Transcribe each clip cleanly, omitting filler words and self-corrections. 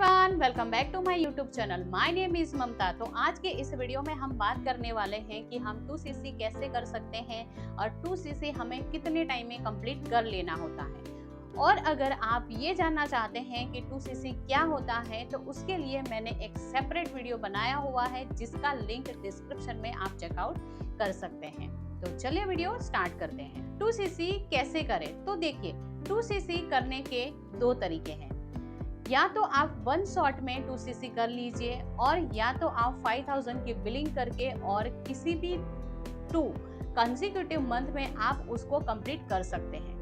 Everyone, welcome back to my YouTube channel. My name is Mamta. तो आज के इस वीडियो में हम बात करने वाले हैं कि हम 2cc कैसे कर सकते हैं और 2cc हमें कितने टाइम में कंप्लीट कर लेना होता है। और अगर आप ये जानना चाहते हैं कि 2cc क्या होता है तो उसके लिए मैंने एक सेपरेट वीडियो बनाया हुआ है जिसका लिंक डिस्क्रिप्शन में आप चेकआउट कर सकते हैं। तो चलिए वीडियो स्टार्ट करते हैं। 2cc कैसे करें? तो देखिए, 2cc करने के दो तरीके हैं। या तो आप वन शॉट में 2cc कर लीजिए और या तो आप 5000 की बिलिंग करके और किसी भी 2 कंसेक्यूटिव मंथ में आप उसको कंप्लीट कर सकते हैं।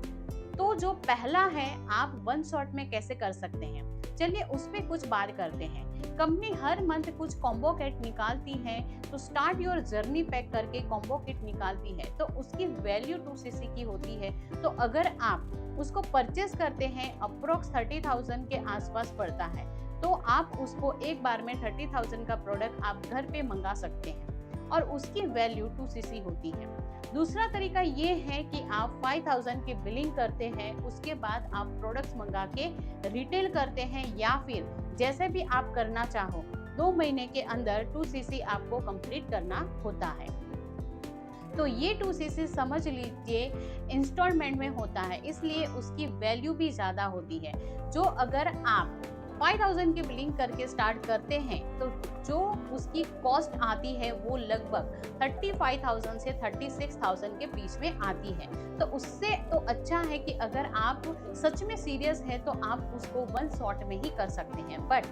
तो जो पहला है, आप वन शॉट में कैसे कर सकते हैं, चलिए उस पर कुछ बात करते हैं। कंपनी हर मंथ कुछ कॉम्बो किट निकालती है, तो स्टार्ट योर जर्नी पैक करके कॉम्बो किट निकालती है, तो उसकी वैल्यू 2cc की होती है। तो अगर आप उसको परचेस करते हैं, अप्रोक्स 30,000 के आसपास पड़ता है, तो आप उसको एक बार में 30,000 का प्रोडक्ट आप घर पे मंगा सकते हैं और उसकी वैल्यू 2cc होती है। दूसरा तरीका ये है कि आप 5000 की बिलिंग करते हैं, उसके बाद आप प्रोडक्ट्स मंगा के रिटेल करते हैं या फिर जैसे भी आप करना चाहो 2 महीने के अंदर 2cc आपको कंप्लीट करना होता है। तो ये 2cc समझ लीजिए इंस्टॉलमेंट में होता है, इसलिए उसकी वैल्यू भी ज़्यादा होती है। जो अगर आप 5000 की बिलिंग करके स्टार्ट करते हैं तो जो उसकी कॉस्ट आती है वो लगभग 35,000 से 36,000 के बीच में आती है। तो उससे तो अच्छा है कि अगर आप सच में सीरियस है तो आप उसको वन शॉट में ही कर सकते हैं। बट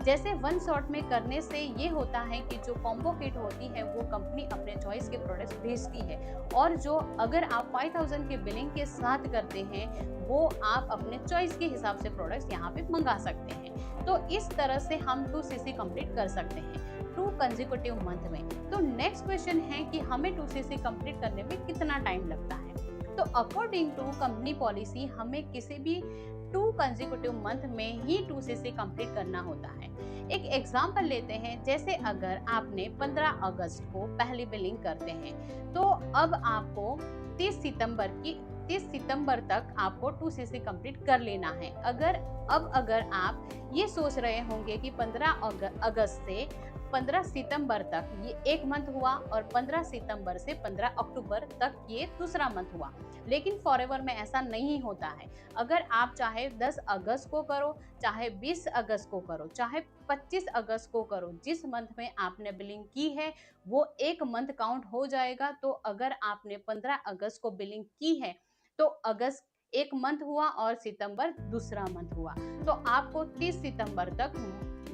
जैसे वन शॉट में करने से ये होता है कि जो कॉम्बो किट होती है वो कंपनी अपने चॉइस के प्रोडक्ट्स भेजती है, और जो अगर आप 5000 की बिलिंग के साथ करते हैं वो आप अपने चॉइस के हिसाब से प्रोडक्ट्स यहाँ पे मंगा सकते हैं। तो इस तरह से हम 2cc कंप्लीट कर सकते हैं 2 कंसेक्यूटिव मंथ में। तो नेक्स्ट क्वेश्चन है कि हमें 2cc कंप्लीट करने में कितना टाइम लगता है। तो अकॉर्डिंग टू कंपनी पॉलिसी हमें किसी भी 2 कंसेक्यूटिव मंथ में ही 2cc कंप्लीट करना होता है। एक एग्जांपल लेते हैं, जैसे अगर आपने 15 अगस्त को पहली बिलिंग करते हैं तो अब आपको 30 सितंबर तक आपको 2cc कंप्लीट कर लेना है। अगर आप ये सोच रहे होंगे कि 15 अगस्त से 15 सितंबर तक ये एक मंथ हुआ और 15 सितंबर से 15 अक्टूबर तक ये दूसरा मंथ हुआ, लेकिन फॉरएवर में ऐसा नहीं होता है। अगर आप चाहे 10 अगस्त को करो, चाहे 20 अगस्त को करो, चाहे 25 अगस्त को करो, जिस मंथ में आपने बिलिंग की है वो एक मंथ काउंट हो जाएगा। तो अगर आपने 15 अगस्त को बिलिंग की है तो अगस्त एक मंथ हुआ और सितंबर दूसरा मंथ हुआ, तो आपको 30 सितंबर तक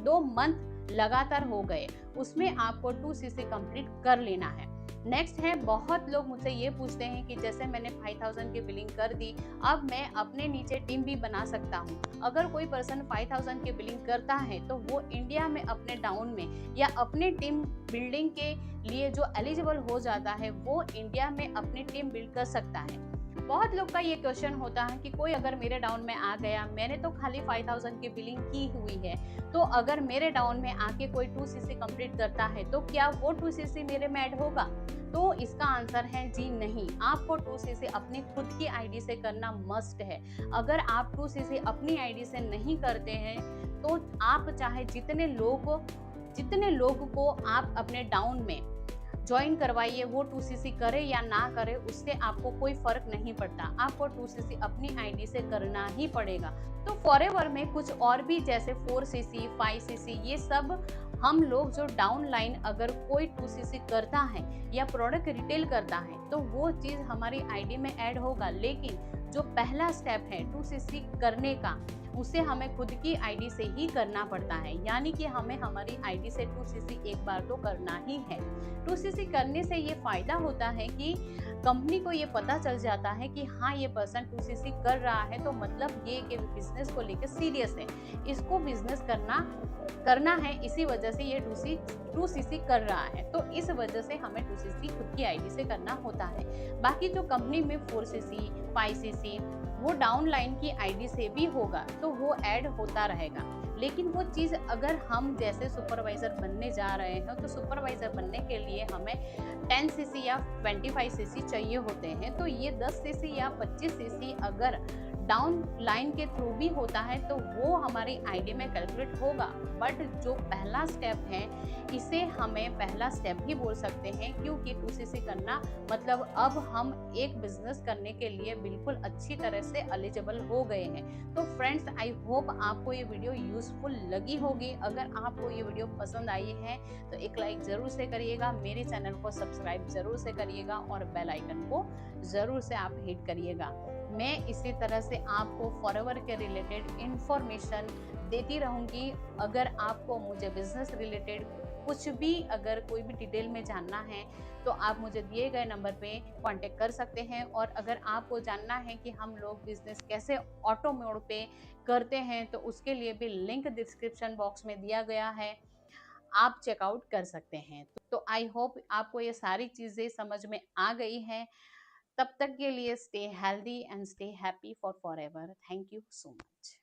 2 मंथ लगातार हो गए, उसमें आपको 2cc कंप्लीट कर लेना है। नेक्स्ट है, बहुत लोग मुझसे ये पूछते हैं कि जैसे मैंने 5000 की बिलिंग कर दी, अब मैं अपने नीचे टीम भी बना सकता हूँ। अगर कोई पर्सन 5000 की बिलिंग करता है तो वो इंडिया में अपने टाउन में या अपने टीम बिल्डिंग के लिए जो एलिजिबल हो जाता है वो इंडिया में अपनी टीम बिल्ड कर सकता है। बहुत लोग का ये क्वेश्चन होता है कि कोई अगर मेरे डाउन में आ गया, मैंने तो खाली 5000 की बिलिंग की हुई है, तो अगर मेरे डाउन में आके कोई 2cc कंप्लीट करता है तो क्या वो 2cc मेरे में ऐड होगा? तो इसका आंसर है जी नहीं। आपको 2cc अपनी खुद की आईडी से करना मस्ट है। अगर आप 2cc अपनी आईडी से नहीं करते हैं तो आप चाहे जितने लोग को आप अपने डाउन में ज्वाइन करवाइए, वो 2cc करे या ना करे उससे आपको कोई फर्क नहीं पड़ता। आपको 2cc अपनी आईडी से करना ही पड़ेगा। तो फॉरएवर में कुछ और भी जैसे 4cc 5cc ये सब हम लोग जो डाउन लाइन अगर कोई 2cc करता है या प्रोडक्ट रिटेल करता है तो वो चीज़ हमारी आईडी में ऐड होगा, लेकिन जो पहला स्टेप है 2cc करने का उसे हमें खुद की आईडी से ही करना पड़ता है। यानी कि हमें हमारी आईडी से 2cc एक बार तो करना ही है। 2cc करने से ये फायदा होता है कि कंपनी को ये पता चल जाता है कि हाँ ये पर्सन 2cc कर रहा है, तो मतलब ये कि बिजनेस को लेकर सीरियस है, इसको बिजनेस करना है, इसी वजह से ये 2cc कर रहा है। तो इस वजह से हमें 2cc खुद की आईडी से करना होता है। बाकी जो कंपनी में 4cc 5cc वो डाउन लाइन की आईडी से भी होगा तो वो ऐड होता रहेगा। लेकिन वो चीज़ अगर हम जैसे सुपरवाइज़र बनने जा रहे हैं तो सुपरवाइज़र बनने के लिए हमें 10cc या 25cc चाहिए होते हैं। तो ये 10cc या 25cc अगर डाउन लाइन के थ्रू भी होता है तो वो हमारी आईडी में कैलकुलेट होगा, बट जो पहला स्टेप है इसे हमें पहला स्टेप ही बोल सकते हैं, क्योंकि 2cc करना मतलब अब हम एक बिजनेस करने के लिए बिल्कुल अच्छी तरह से एलिजिबल हो गए हैं। तो फ्रेंड्स, आई होप आपको ये वीडियो यूजफुल लगी होगी। अगर आपको ये वीडियो पसंद आई है तो एक लाइक जरूर से करिएगा, मेरे चैनल को सब्सक्राइब जरूर से करिएगा और बेल आइकन को जरूर से आप हिट करिएगा। मैं इसी तरह से आपको फॉरएवर के रिलेटेड इंफॉर्मेशन देती रहूंगी। अगर आपको मुझे बिजनेस रिलेटेड कुछ भी, अगर कोई भी डिटेल में जानना है तो आप मुझे दिए गए नंबर पे कांटेक्ट कर सकते हैं। और अगर आपको जानना है कि हम लोग बिजनेस कैसे ऑटो मोड पे करते हैं तो उसके लिए भी लिंक डिस्क्रिप्शन बॉक्स में दिया गया है, आप चेकआउट कर सकते हैं। तो आई होप आपको ये सारी चीज़ें समझ में आ गई हैं। तब तक के लिए stay healthy and stay happy for ever. Thank you so much.